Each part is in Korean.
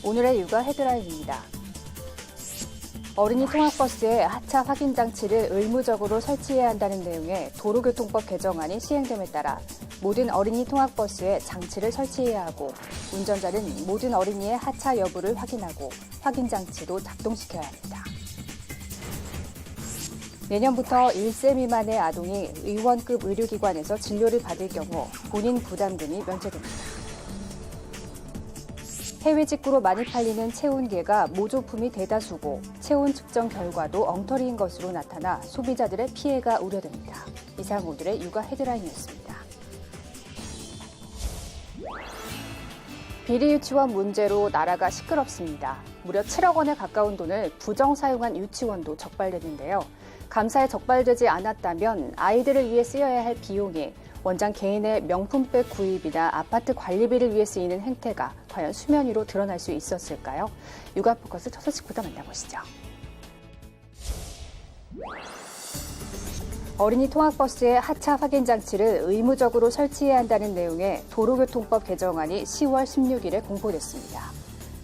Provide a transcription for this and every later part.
오늘의 육아 헤드라인입니다. 어린이 통학버스에 하차 확인 장치를 의무적으로 설치해야 한다는 내용의 도로교통법 개정안이 시행됨에 따라 모든 어린이 통학버스에 장치를 설치해야 하고 운전자는 모든 어린이의 하차 여부를 확인하고 확인 장치도 작동시켜야 합니다. 내년부터 1세 미만의 아동이 의원급 의료기관에서 진료를 받을 경우 본인 부담금이 면제됩니다. 해외 직구로 많이 팔리는 체온계가 모조품이 대다수고 체온 측정 결과도 엉터리인 것으로 나타나 소비자들의 피해가 우려됩니다. 이상 오늘의 육아 헤드라인이었습니다. 비리 유치원 문제로 나라가 시끄럽습니다. 무려 7억 원에 가까운 돈을 부정 사용한 유치원도 적발됐는데요. 감사에 적발되지 않았다면 아이들을 위해 쓰여야 할 비용이 원장 개인의 명품백 구입이나 아파트 관리비를 위해 쓰이는 행태가 과연 수면 위로 드러날 수 있었을까요? 육아포커스 첫 소식부터 만나보시죠. 어린이 통학버스에 하차 확인 장치를 의무적으로 설치해야 한다는 내용의 도로교통법 개정안이 10월 16일에 공포됐습니다.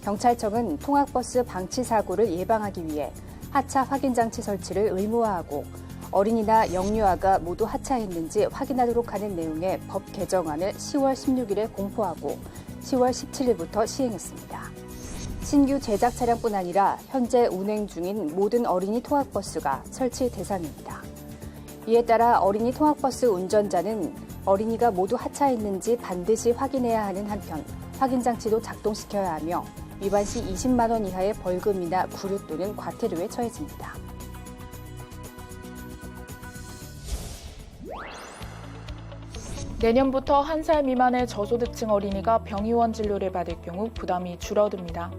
경찰청은 통학버스 방치 사고를 예방하기 위해 하차 확인 장치 설치를 의무화하고 어린이나 영유아가 모두 하차했는지 확인하도록 하는 내용의 법 개정안을 10월 16일에 공포하고 10월 17일부터 시행했습니다. 신규 제작 차량뿐 아니라 현재 운행 중인 모든 어린이 통학버스가 설치 대상입니다. 이에 따라 어린이 통학버스 운전자는 어린이가 모두 하차했는지 반드시 확인해야 하는 한편 확인 장치도 작동시켜야 하며 위반 시 20만 원 이하의 벌금이나 구류 또는 과태료에 처해집니다. 내년부터 1살 미만의 저소득층 어린이가 병의원 진료를 받을 경우 부담이 줄어듭니다.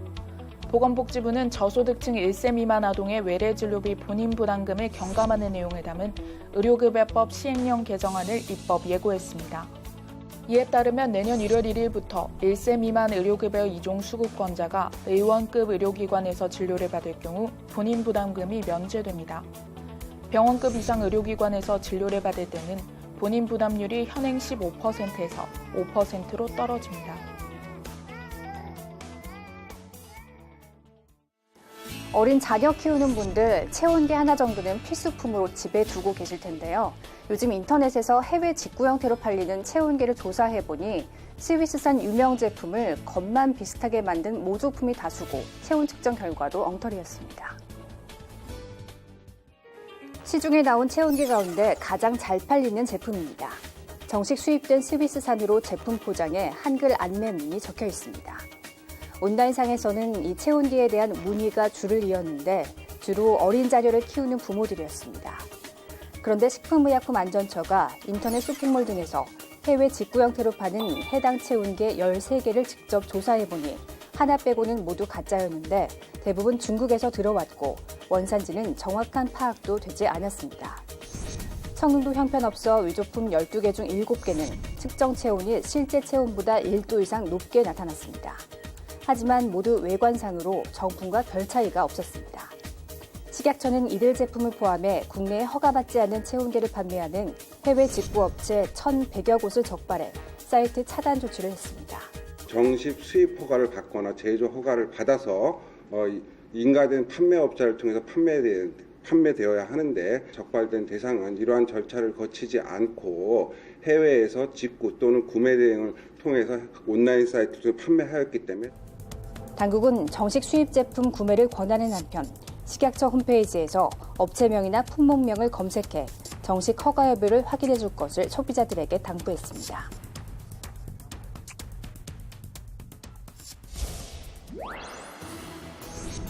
보건복지부는 저소득층 1세 미만 아동의 외래 진료비 본인 부담금을 경감하는 내용을 담은 의료급여법 시행령 개정안을 입법 예고했습니다. 이에 따르면 내년 1월 1일부터 1세 미만 의료급여 이종 수급권자가 의원급 의료기관에서 진료를 받을 경우 본인 부담금이 면제됩니다. 병원급 이상 의료기관에서 진료를 받을 때는 본인 부담률이 현행 15%에서 5%로 떨어집니다. 어린 자녀 키우는 분들 체온계 하나 정도는 필수품으로 집에 두고 계실 텐데요. 요즘 인터넷에서 해외 직구 형태로 팔리는 체온계를 조사해보니 스위스산 유명 제품을 겉만 비슷하게 만든 모조품이 다수고 체온 측정 결과도 엉터리였습니다. 시중에 나온 체온계 가운데 가장 잘 팔리는 제품입니다. 정식 수입된 스위스산으로 제품 포장에 한글 안내문이 적혀 있습니다. 온라인상에서는 이 체온계에 대한 문의가 줄을 이었는데 주로 어린 자녀를 키우는 부모들이었습니다. 그런데 식품의약품안전처가 인터넷 쇼핑몰 등에서 해외 직구 형태로 파는 해당 체온계 13개를 직접 조사해보니 하나 빼고는 모두 가짜였는데 대부분 중국에서 들어왔고 원산지는 정확한 파악도 되지 않았습니다. 성능도 형편없어 위조품 12개 중 7개는 측정 체온이 실제 체온보다 1도 이상 높게 나타났습니다. 하지만 모두 외관상으로 정품과 별 차이가 없었습니다. 식약처는 이들 제품을 포함해 국내에 허가받지 않은 체온계를 판매하는 해외 직구업체 1,100여 곳을 적발해 사이트 차단 조치를 했습니다. 정식 수입 허가를 받거나 제조 허가를 받아서 인가된 판매업자를 통해서 판매되어야 하는데 적발된 대상은 이러한 절차를 거치지 않고 해외에서 직구 또는 구매 대행을 통해서 온라인 사이트로 판매하였기 때문에 당국은 정식 수입 제품 구매를 권하는 한편 식약처 홈페이지에서 업체명이나 품목명을 검색해 정식 허가 여부를 확인해 줄 것을 소비자들에게 당부했습니다.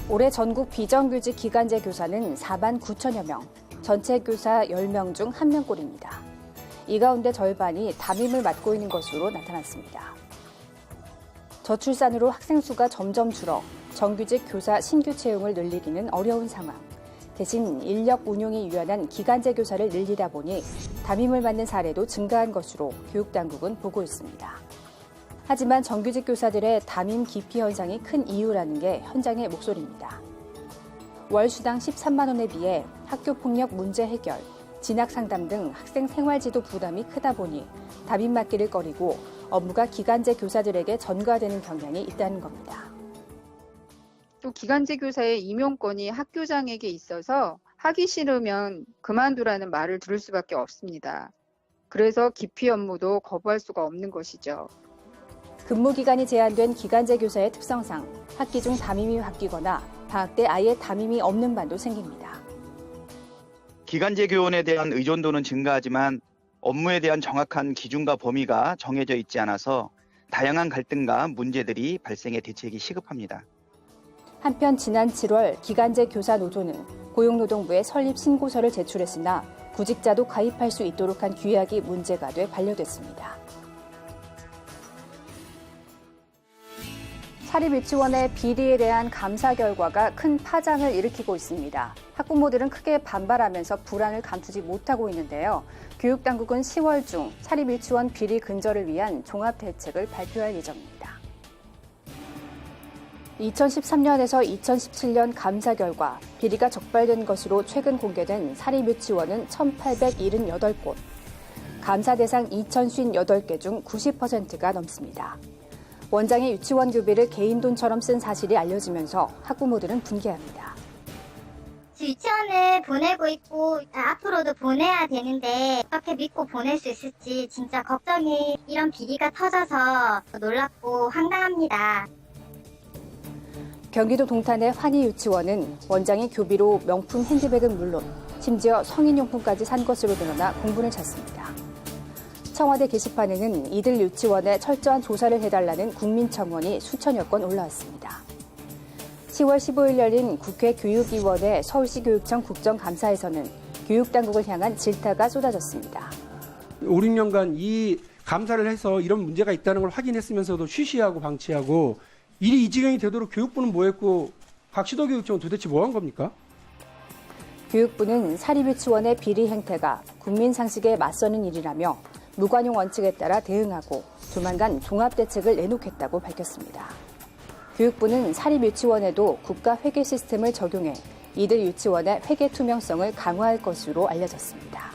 올해 전국 비정규직 기간제 교사는 4만 9천여 명, 전체 교사 10명 중 1명꼴입니다. 이 가운데 절반이 담임을 맡고 있는 것으로 나타났습니다. 저출산으로 학생 수가 점점 줄어 정규직 교사 신규 채용을 늘리기는 어려운 상황. 대신 인력 운용이 유연한 기간제 교사를 늘리다 보니 담임을 맡는 사례도 증가한 것으로 교육당국은 보고 있습니다. 하지만 정규직 교사들의 담임 기피 현상이 큰 이유라는 게 현장의 목소리입니다. 월 수당 13만 원에 비해 학교폭력 문제 해결, 진학 상담 등 학생 생활지도 부담이 크다 보니 담임 맡기를 꺼리고 업무가 기간제 교사들에게 전가되는 경향이 있다는 겁니다. 또 기간제 교사의 임용권이 학교장에게 있어서 하기 싫으면 그만두라는 말을 들을 수밖에 없습니다. 그래서 기피 업무도 거부할 수가 없는 것이죠. 근무 기간이 제한된 기간제 교사의 특성상 학기 중 담임이 바뀌거나 방학 때 아예 담임이 없는 반도 생깁니다. 기간제 교원에 대한 의존도는 증가하지만 업무에 대한 정확한 기준과 범위가 정해져 있지 않아서 다양한 갈등과 문제들이 발생해 대책이 시급합니다. 한편 지난 7월 기간제 교사 노조는 고용노동부에 설립 신고서를 제출했으나 구직자도 가입할 수 있도록 한 규약이 문제가 돼 반려됐습니다. 사립유치원의 비리에 대한 감사 결과가 큰 파장을 일으키고 있습니다. 학부모들은 크게 반발하면서 불안을 감추지 못하고 있는데요. 교육당국은 10월 중 사립유치원 비리 근절을 위한 종합대책을 발표할 예정입니다. 2013년에서 2017년 감사 결과 비리가 적발된 것으로 최근 공개된 사립유치원은 1,878곳, 감사 대상 2,058개 중 90%가 넘습니다. 원장이 유치원 교비를 개인 돈처럼 쓴 사실이 알려지면서 학부모들은 분개합니다. 유치원을 보내고 있고 앞으로도 보내야 되는데 어떻게 믿고 보낼 수 있을지 진짜 걱정이 이런 비리가 터져서 놀랍고 황당합니다. 경기도 동탄의 환희유치원은 원장이 교비로 명품 핸드백은 물론 심지어 성인용품까지 산 것으로 드러나 공분을 샀습니다. 청와대 게시판에는 이들 유치원에 철저한 조사를 해달라는 국민청원이 수천여 건 올라왔습니다. 10월 15일 열린 국회 교육위원회 서울시 교육청 국정감사에서는 교육당국을 향한 질타가 쏟아졌습니다. 5, 6년간 이 감사를 해서 이런 문제가 있다는 걸 확인했으면서도 쉬쉬하고 방치하고 일이 이 지경이 되도록 교육부는 뭐 했고 각 시도교육청은 도대체 뭐 한 겁니까? 교육부는 사립유치원의 비리 행태가 국민 상식에 맞서는 일이라며 무관용 원칙에 따라 대응하고 조만간 종합대책을 내놓겠다고 밝혔습니다. 교육부는 사립유치원에도 국가 회계 시스템을 적용해 이들 유치원의 회계 투명성을 강화할 것으로 알려졌습니다.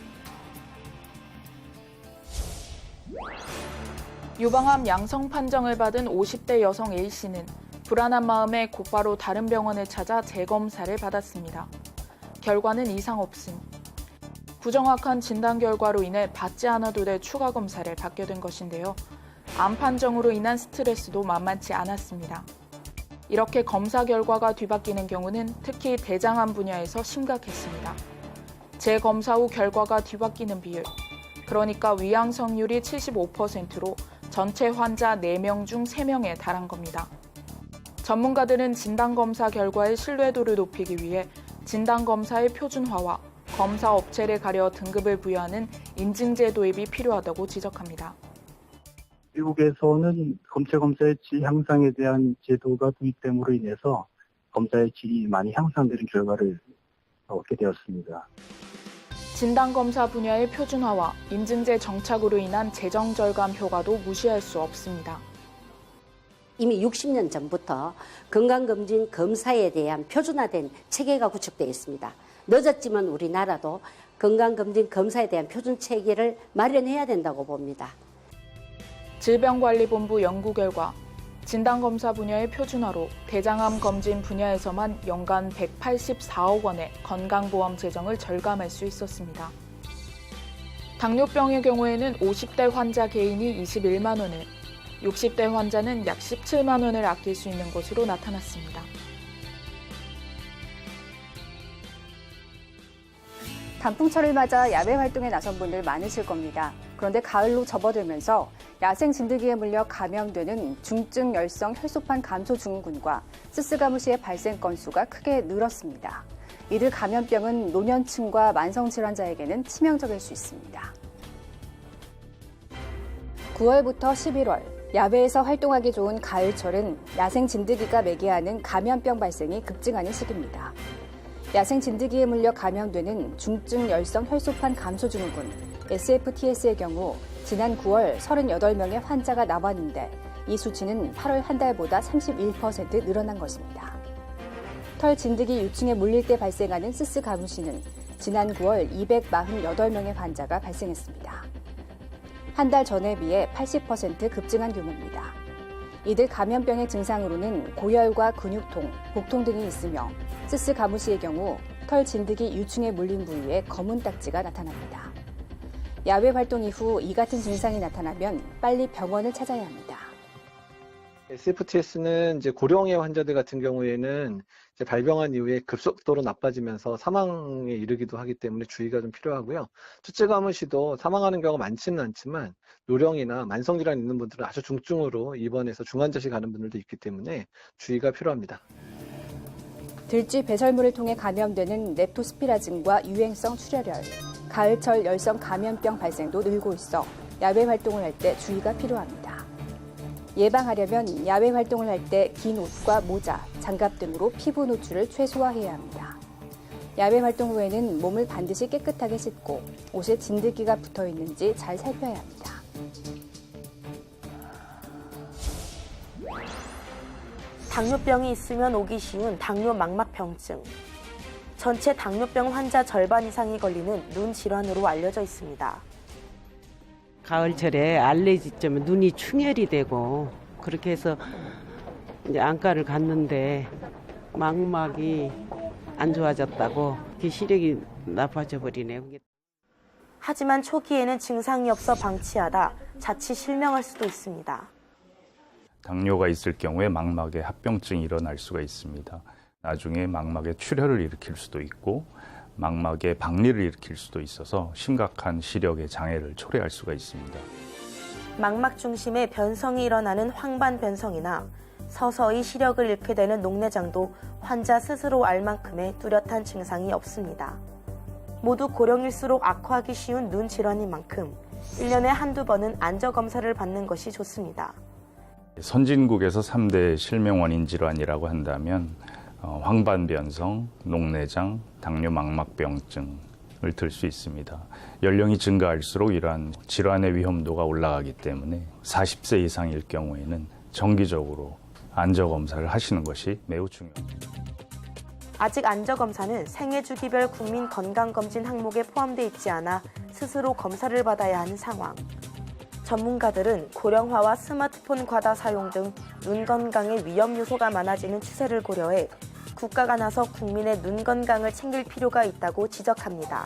유방암 양성 판정을 받은 50대 여성 A씨는 불안한 마음에 곧바로 다른 병원을 찾아 재검사를 받았습니다. 결과는 이상 없음. 부정확한 진단 결과로 인해 받지 않아도 될 추가 검사를 받게 된 것인데요. 암 판정으로 인한 스트레스도 만만치 않았습니다. 이렇게 검사 결과가 뒤바뀌는 경우는 특히 대장암 분야에서 심각했습니다. 재검사 후 결과가 뒤바뀌는 비율, 그러니까 위양성률이 75%로 전체 환자 4명 중 3명에 달한 겁니다. 전문가들은 진단검사 결과의 신뢰도를 높이기 위해 진단검사의 표준화와 검사 업체를 가려 등급을 부여하는 인증제 도입이 필요하다고 지적합니다. 미국에서는 검체검사의 질 향상에 대한 제도가 도입됨으로 인해서 검사의 질이 많이 향상되는 결과를 얻게 되었습니다. 진단검사 분야의 표준화와 인증제 정착으로 인한 재정 절감 효과도 무시할 수 없습니다. 이미 60년 전부터 건강검진 검사에 대한 표준화된 체계가 구축되어 있습니다. 늦었지만 우리나라도 건강검진 검사에 대한 표준 체계를 마련해야 된다고 봅니다. 질병관리본부 연구 결과 진단검사 분야의 표준화로 대장암 검진 분야에서만 연간 184억 원의 건강보험 재정을 절감할 수 있었습니다. 당뇨병의 경우에는 50대 환자 개인이 21만 원을, 60대 환자는 약 17만 원을 아낄 수 있는 것으로 나타났습니다. 단풍철을 맞아 야외 활동에 나선 분들 많으실 겁니다. 그런데 가을로 접어들면서 야생 진드기에 물려 감염되는 중증 열성 혈소판 감소 증후군과 스스가무시의 발생 건수가 크게 늘었습니다. 이들 감염병은 노년층과 만성질환자에게는 치명적일 수 있습니다. 9월부터 11월, 야외에서 활동하기 좋은 가을철은 야생 진드기가 매개하는 감염병 발생이 급증하는 시기입니다. 야생 진드기에 물려 감염되는 중증 열성 혈소판 감소 증후군 SFTS의 경우 지난 9월 38명의 환자가 나왔는데 이 수치는 8월 한 달보다 31% 늘어난 것입니다. 털 진드기 유충에 물릴 때 발생하는 스스가무시는 지난 9월 248명의 환자가 발생했습니다. 한 달 전에 비해 80% 급증한 규모입니다. 이들 감염병의 증상으로는 고열과 근육통, 복통 등이 있으며 스스 가무시의 경우 털 진드기 유충에 물린 부위에 검은 딱지가 나타납니다. 야외 활동 이후 이 같은 증상이 나타나면 빨리 병원을 찾아야 합니다. SFTS는 이제 고령의 환자들 같은 경우에는 이제 발병한 이후에 급속도로 나빠지면서 사망에 이르기도 하기 때문에 주의가 좀 필요하고요. 투체 가무시도 사망하는 경우가 많지는 않지만 노령이나 만성질환 있는 분들은 아주 중증으로 입원해서 중환자실 가는 분들도 있기 때문에 주의가 필요합니다. 들쥐 배설물을 통해 감염되는 렙토스피라즘과 유행성 출혈열, 가을철 열성 감염병 발생도 늘고 있어 야외 활동을 할 때 주의가 필요합니다. 예방하려면 야외 활동을 할 때 긴 옷과 모자, 장갑 등으로 피부 노출을 최소화해야 합니다. 야외 활동 후에는 몸을 반드시 깨끗하게 씻고 옷에 진드기가 붙어 있는지 잘 살펴야 합니다. 당뇨병이 있으면 오기 쉬운 당뇨 망막병증. 전체 당뇨병 환자 절반 이상이 걸리는 눈 질환으로 알려져 있습니다. 가을철에 알레르기 때문에 눈이 충혈이 되고 그렇게 해서 이제 안과를 갔는데 망막이 안 좋아졌다고 시력이 나빠져 버리네. 하지만 초기에는 증상이 없어 방치하다 자칫 실명할 수도 있습니다. 당뇨가 있을 경우에 망막에 합병증이 일어날 수가 있습니다. 나중에 망막에 출혈을 일으킬 수도 있고 망막에 박리를 일으킬 수도 있어서 심각한 시력의 장애를 초래할 수가 있습니다. 망막 중심에 변성이 일어나는 황반변성이나 서서히 시력을 잃게 되는 녹내장도 환자 스스로 알 만큼의 뚜렷한 증상이 없습니다. 모두 고령일수록 악화하기 쉬운 눈 질환인 만큼 1년에 한두 번은 안저검사를 받는 것이 좋습니다. 선진국에서 3대 실명 원인 질환이라고 한다면 황반변성, 녹내장, 당뇨 망막병증을 들 수 있습니다. 연령이 증가할수록 이러한 질환의 위험도가 올라가기 때문에 40세 이상일 경우에는 정기적으로 안저검사를 하시는 것이 매우 중요합니다. 아직 안저검사는 생애주기별 국민건강검진 항목에 포함되어 있지 않아 스스로 검사를 받아야 하는 상황. 전문가들은 고령화와 스마트폰 과다 사용 등 눈 건강에 위험 요소가 많아지는 추세를 고려해 국가가 나서 국민의 눈 건강을 챙길 필요가 있다고 지적합니다.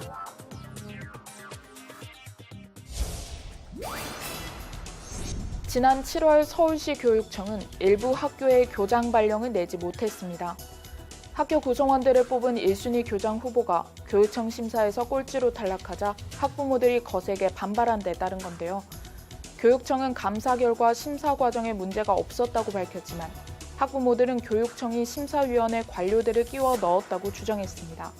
지난 7월 서울시 교육청은 일부 학교에 교장 발령을 내지 못했습니다. 학교 구성원들을 뽑은 1순위 교장 후보가 교육청 심사에서 꼴찌로 탈락하자 학부모들이 거세게 반발한 데 따른 건데요. 교육청은 감사 결과 심사 과정에 문제가 없었다고 밝혔지만 학부모들은 교육청이 심사위원회 관료들을 끼워 넣었다고 주장했습니다.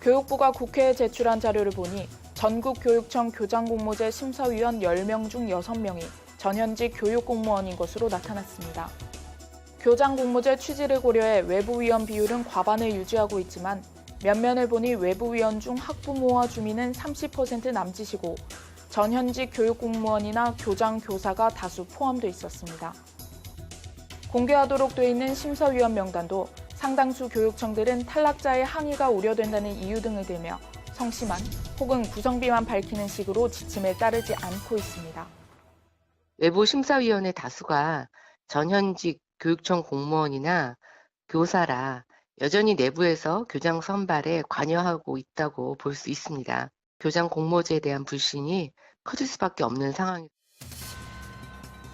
교육부가 교육부에 제출한 자료를 보니 전국 교육청 교장공모제 심사위원 10명 중 6명이 전현직 교육공무원인 것으로 나타났습니다. 교장공모제 취지를 고려해 외부위원 비율은 과반을 유지하고 있지만 면면을 보니 외부위원 중 학부모와 주민은 30% 남짓이고 전현직 교육공무원이나 교장, 교사가 다수 포함돼 있었습니다. 공개하도록 돼 있는 심사위원 명단도 상당수 교육청들은 탈락자의 항의가 우려된다는 이유 등을 들며 성심한 혹은 구성비만 밝히는 식으로 지침에 따르지 않고 있습니다. 외부 심사위원의 다수가 전현직 교육청 공무원이나 교사라 여전히 내부에서 교장 선발에 관여하고 있다고 볼 수 있습니다. 교장 공모제에 대한 불신이 커질 수밖에 없는 상황입니다.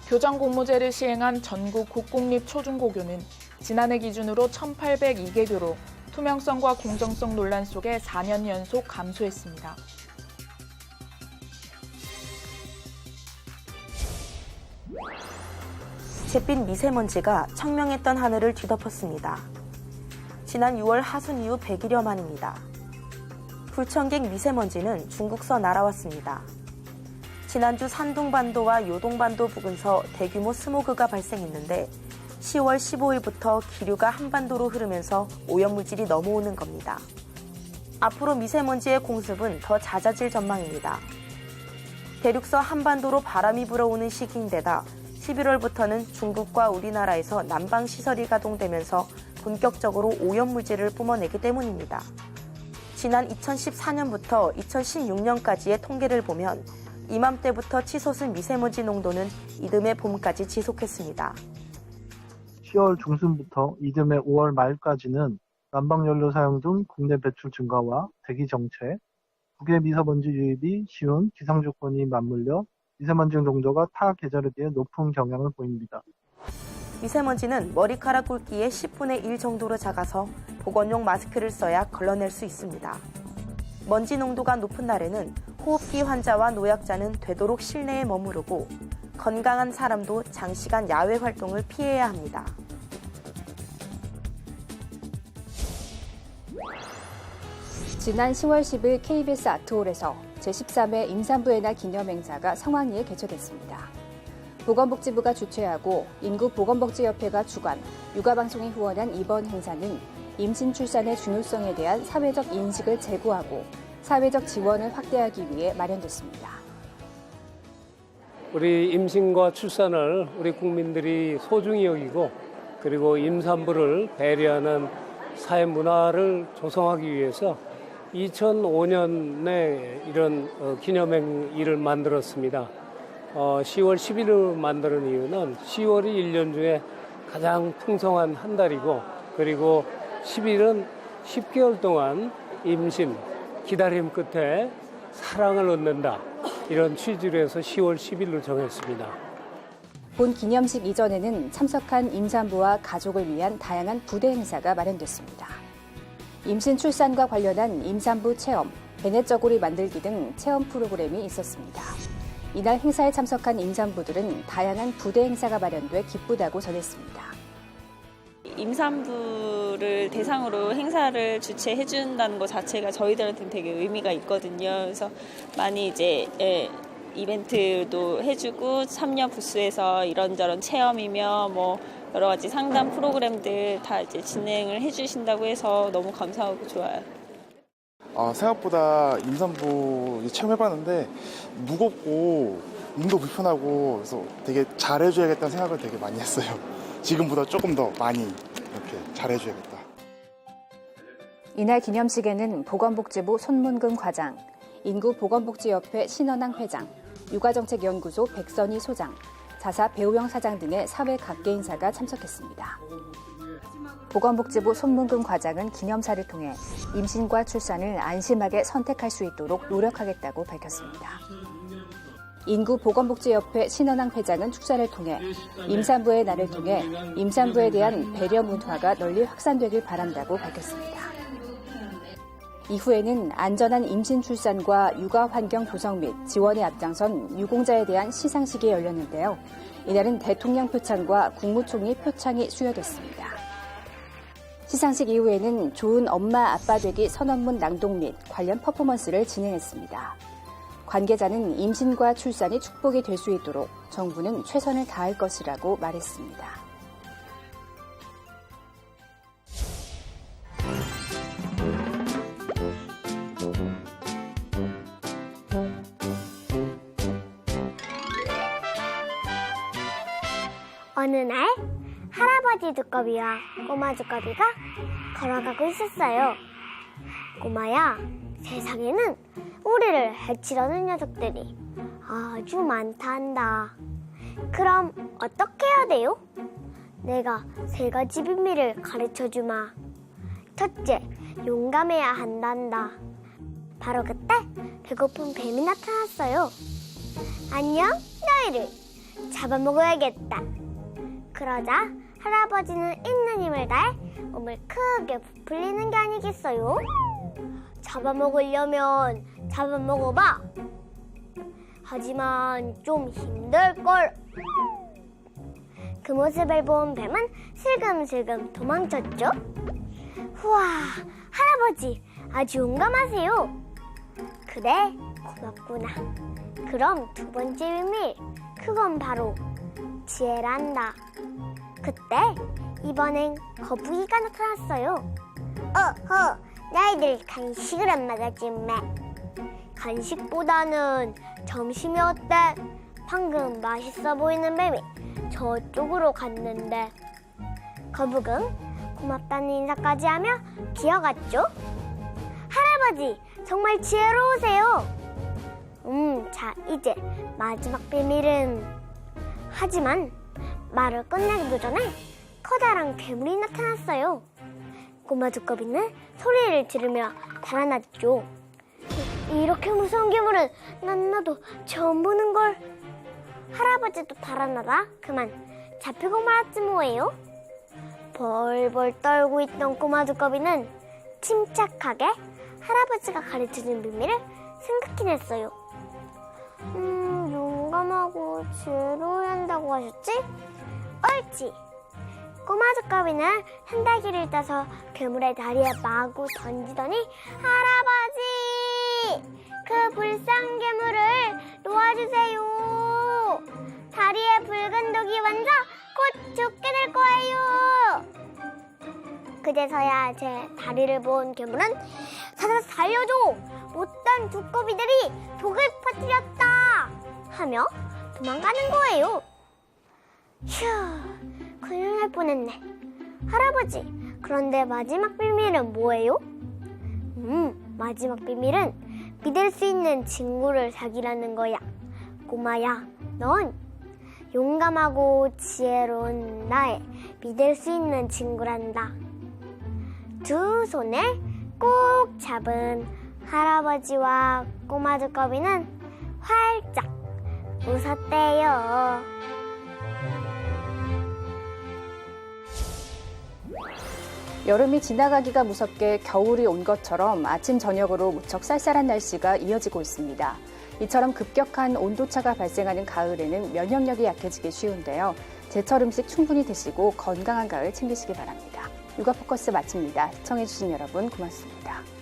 교장 공모제를 시행한 전국 국공립 초중고교는 지난해 기준으로 1,802개교로 투명성과 공정성 논란 속에 4년 연속 감소했습니다. 잿빛 미세먼지가 청명했던 하늘을 뒤덮었습니다. 지난 6월 하순 이후 100일여 만입니다. 불청객 미세먼지는 중국서 날아왔습니다. 지난주 산둥반도와 요동반도 부근서 대규모 스모그가 발생했는데 10월 15일부터 기류가 한반도로 흐르면서 오염물질이 넘어오는 겁니다. 앞으로 미세먼지의 공습은 더 잦아질 전망입니다. 대륙서 한반도로 바람이 불어오는 시기인데다 11월부터는 중국과 우리나라에서 난방시설이 가동되면서 본격적으로 오염물질을 뿜어내기 때문입니다. 지난 2014년부터 2016년까지의 통계를 보면 이맘때부터 치솟은 미세먼지 농도는 이듬해 봄까지 지속했습니다. 10월 중순부터 이듬해 5월 말까지는 난방연료 사용 등 국내 배출 증가와 대기 정체, 국외 미세먼지 유입이 쉬운 기상 조건이 맞물려 미세먼지 농도가 타 계절에 비해 높은 경향을 보입니다. 미세먼지는 머리카락 굵기의 10분의 1 정도로 작아서 보건용 마스크를 써야 걸러낼 수 있습니다. 먼지 농도가 높은 날에는 호흡기 환자와 노약자는 되도록 실내에 머무르고 건강한 사람도 장시간 야외 활동을 피해야 합니다. 지난 10월 10일 KBS 아트홀에서 제13회 임산부의 날 기념행사가 성황리에 개최됐습니다. 보건복지부가 주최하고 인구보건복지협회가 주관, 육아방송이 후원한 이번 행사는 임신 출산의 중요성에 대한 사회적 인식을 제고하고 사회적 지원을 확대하기 위해 마련됐습니다. 우리 임신과 출산을 우리 국민들이 소중히 여기고 그리고 임산부를 배려하는 사회 문화를 조성하기 위해서 2005년에 이런 기념행위를 만들었습니다. 10월 10일을 만드는 이유는 10월이 1년 중에 가장 풍성한 한 달이고 그리고 10일은 10개월 동안 임신, 기다림 끝에 사랑을 얻는다. 이런 취지로 해서 10월 10일로 정했습니다. 본 기념식 이전에는 참석한 임산부와 가족을 위한 다양한 부대 행사가 마련됐습니다. 임신 출산과 관련한 임산부 체험, 배냇저고리 만들기 등 체험 프로그램이 있었습니다. 이날 행사에 참석한 임산부들은 다양한 부대 행사가 마련돼 기쁘다고 전했습니다. 임산부를 대상으로 행사를 주최해준다는 것 자체가 저희들한테는 되게 의미가 있거든요. 그래서 많이 이제 이벤트도 해주고 참여 부스에서 이런저런 체험이며 뭐 여러 가지 상담 프로그램들 다 이제 진행을 해주신다고 해서 너무 감사하고 좋아요. 생각보다 임산부 체험해봤는데 무겁고 몸도 불편하고 그래서 되게 잘해줘야겠다는 생각을 되게 많이 했어요. 지금보다 조금 더 많이 이렇게 잘해줘야겠다. 이날 기념식에는 보건복지부 손문금 과장, 인구보건복지협회 신원항 회장, 육아정책연구소 백선희 소장, 자사 배우영 사장 등의 사회 각계 인사가 참석했습니다. 보건복지부 손문금 과장은 기념사를 통해 임신과 출산을 안심하게 선택할 수 있도록 노력하겠다고 밝혔습니다. 인구보건복지협회 신원항 회장은 축사를 통해 임산부의 날을 통해 임산부에 대한 배려 문화가 널리 확산되길 바란다고 밝혔습니다. 이후에는 안전한 임신 출산과 육아 환경 조성 및 지원에 앞장선 유공자에 대한 시상식이 열렸는데요. 이날은 대통령 표창과 국무총리 표창이 수여됐습니다. 시상식 이후에는 좋은 엄마 아빠 되기 선언문 낭독 및 관련 퍼포먼스를 진행했습니다. 관계자는 임신과 출산이 축복이 될 수 있도록 정부는 최선을 다할 것이라고 말했습니다. 어느 날 할아버지 두꺼비와 꼬마 두꺼비가 걸어가고 있었어요. 꼬마야, 세상에는 우리를 해치려는 녀석들이 아주 많단다. 그럼 어떻게 해야 돼요? 내가 3가지 비밀을 가르쳐주마. 첫째, 용감해야 한단다. 바로 그때 배고픈 뱀이 나타났어요. 안녕, 너희를 잡아먹어야겠다. 그러자 할아버지는 있는 힘을 다해 몸을 크게 부풀리는 게 아니겠어요? 잡아먹으려면 잡아먹어봐. 하지만 좀 힘들걸. 그 모습을 본 뱀은 슬금슬금 도망쳤죠. 우와, 할아버지 아주 용감하세요. 그래, 고맙구나. 그럼 2번째 비밀, 그건 바로 지혜란다. 그때 이번엔 거북이가 나타났어요. 어허, 너희들 간식을 안 먹어주매. 간식보다는 점심이 어때? 방금 맛있어 보이는 뱀이 저쪽으로 갔는데. 거북은 고맙다는 인사까지 하며 기어갔죠. 할아버지, 정말 지혜로우세요. 자, 이제 마지막 비밀은. 하지만 말을 끝내기도 전에 커다란 괴물이 나타났어요. 꼬마 두꺼비는 소리를 지르며 달아났죠. 이렇게 무서운 괴물은 나도 처음 보는 걸. 할아버지도 달아나다 그만 잡히고 말았지 뭐예요. 벌벌 떨고 있던 꼬마 두꺼비는 침착하게 할아버지가 가르쳐준 비밀을 생각해냈어요. 용감하고 지혜로워야 한다고 하셨지? 옳지! 꼬마 두꺼비는 산딸기를 따서 괴물의 다리에 마구 던지더니 할아버지! 그 불쌍한 괴물을 놓아주세요! 다리에 붉은 독이 완져 곧 죽게 될 거예요! 그제서야 제 다리를 본 괴물은 살려줘! 못된 두꺼비들이 독을 퍼뜨렸다! 하며 도망가는 거예요. 휴, 큰일 날 뻔했네. 할아버지, 그런데 마지막 비밀은 뭐예요? 마지막 비밀은 믿을 수 있는 친구를 사귀라는 거야. 꼬마야, 넌 용감하고 지혜로운 나의 믿을 수 있는 친구란다. 두 손을 꼭 잡은 할아버지와 꼬마 두꺼비는 활짝 웃었대요. 여름이 지나가기가 무섭게 겨울이 온 것처럼 아침 저녁으로 무척 쌀쌀한 날씨가 이어지고 있습니다. 이처럼 급격한 온도차가 발생하는 가을에는 면역력이 약해지기 쉬운데요. 제철 음식 충분히 드시고 건강한 가을 챙기시기 바랍니다. 육아 포커스 마칩니다. 시청해주신 여러분 고맙습니다.